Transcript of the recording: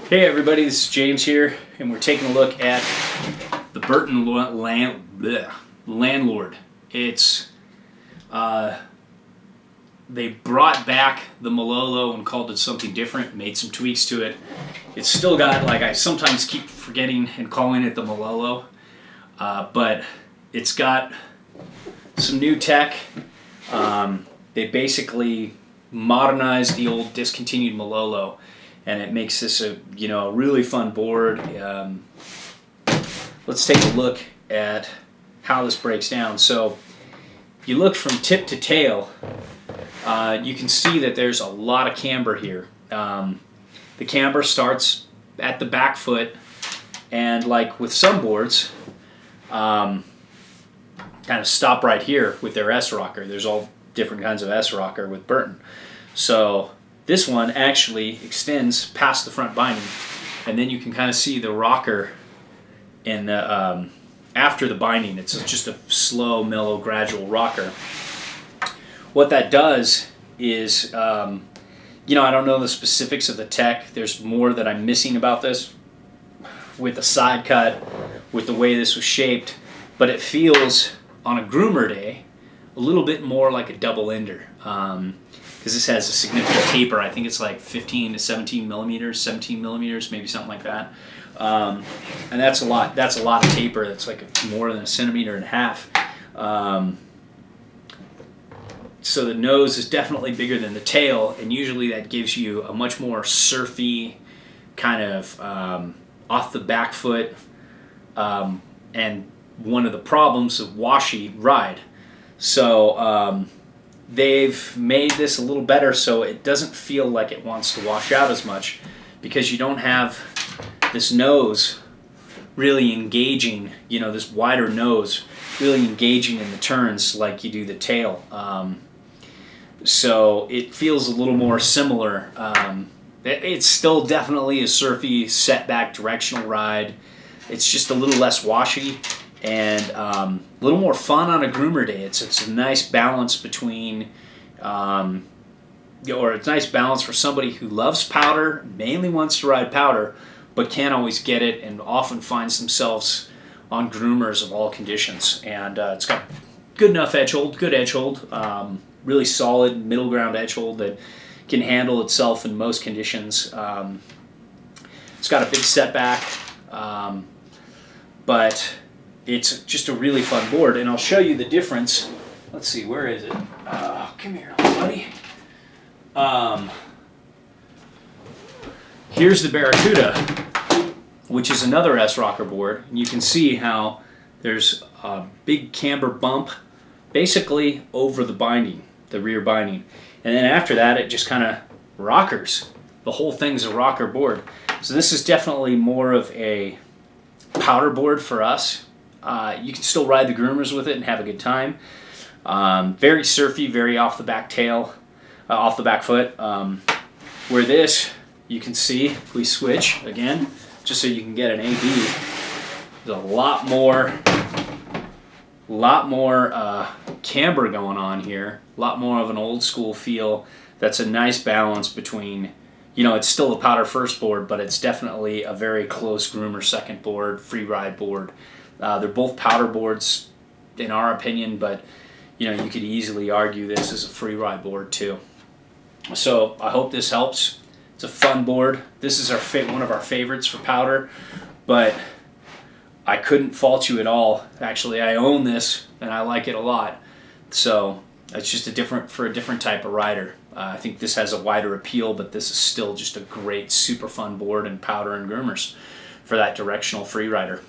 Hey everybody, this is James here, and we're taking a look at the Burton Landlord. It's they brought back the Malolo and called it something different, made some tweaks to it. It's still got, like, I sometimes keep forgetting and calling it the Malolo, but it's got some new tech. They basically modernized the old discontinued Malolo, and it makes this a really fun board. Let's take a look at how this breaks down. So you look from tip to tail, you can see that there's a lot of camber here. The camber starts at the back foot, and like with some boards, kind of stop right here with their S-rocker. There's all different kinds of S-rocker with Burton. So this one actually extends past the front binding, and then you can kind of see the rocker in the, after the binding. It's just a slow, mellow, gradual rocker. What that does is, I don't know the specifics of the tech. There's more that I'm missing about this with the side cut, with the way this was shaped, but it feels on a groomer day a little bit more like a double ender. Because this has a significant taper. I think it's like 15 to 17 millimeters, maybe something like that. And that's a lot. That's a lot of taper. That's like more than 1.5 centimeters. So the nose is definitely bigger than the tail, and usually that gives you a much more surfy kind of off the back foot, and one of the problems of washy ride. So they've made this a little better so it doesn't feel like it wants to wash out as much, because you don't have this nose really engaging, this wider nose really engaging in the turns like you do the tail. So it feels a little more similar. It's still definitely a surfy, setback, directional ride. It's just a little less washy and a little more fun on a groomer day. It's a nice balance between, or it's a nice balance for somebody who loves powder, mainly wants to ride powder, but can't always get it, and often finds themselves on groomers of all conditions. And it's got good enough edge hold, good edge hold, really solid middle ground edge hold that can handle itself in most conditions. It's got a big setback, but it's just a really fun board, and I'll show you the difference. Let's see, where is it? Come here, buddy. Here's the Barracuda, which is another S-rocker board, and you can see how there's a big camber bump basically over the binding, the rear binding, and then after that it just kind of rockers. The whole thing's a rocker board. So this is definitely more of a powder board for us. You can still ride the groomers with it and have a good time. Very surfy, very off the back tail, off the back foot. Where this, you can see, if we switch again, just so you can get an AB, there's a lot more camber going on here. A lot more of an old school feel. That's a nice balance between, it's still a powder first board, but it's definitely a very close groomer second board, free ride board. They're both powder boards in our opinion, but you could easily argue this is a free ride board too. So I hope this helps. It's a fun board. This is one of our favorites for powder, but I couldn't fault you at all. Actually, I own this and I like it a lot. So it's just for a different type of rider. I think this has a wider appeal, but this is still just a great, super fun board in powder and groomers for that directional free rider.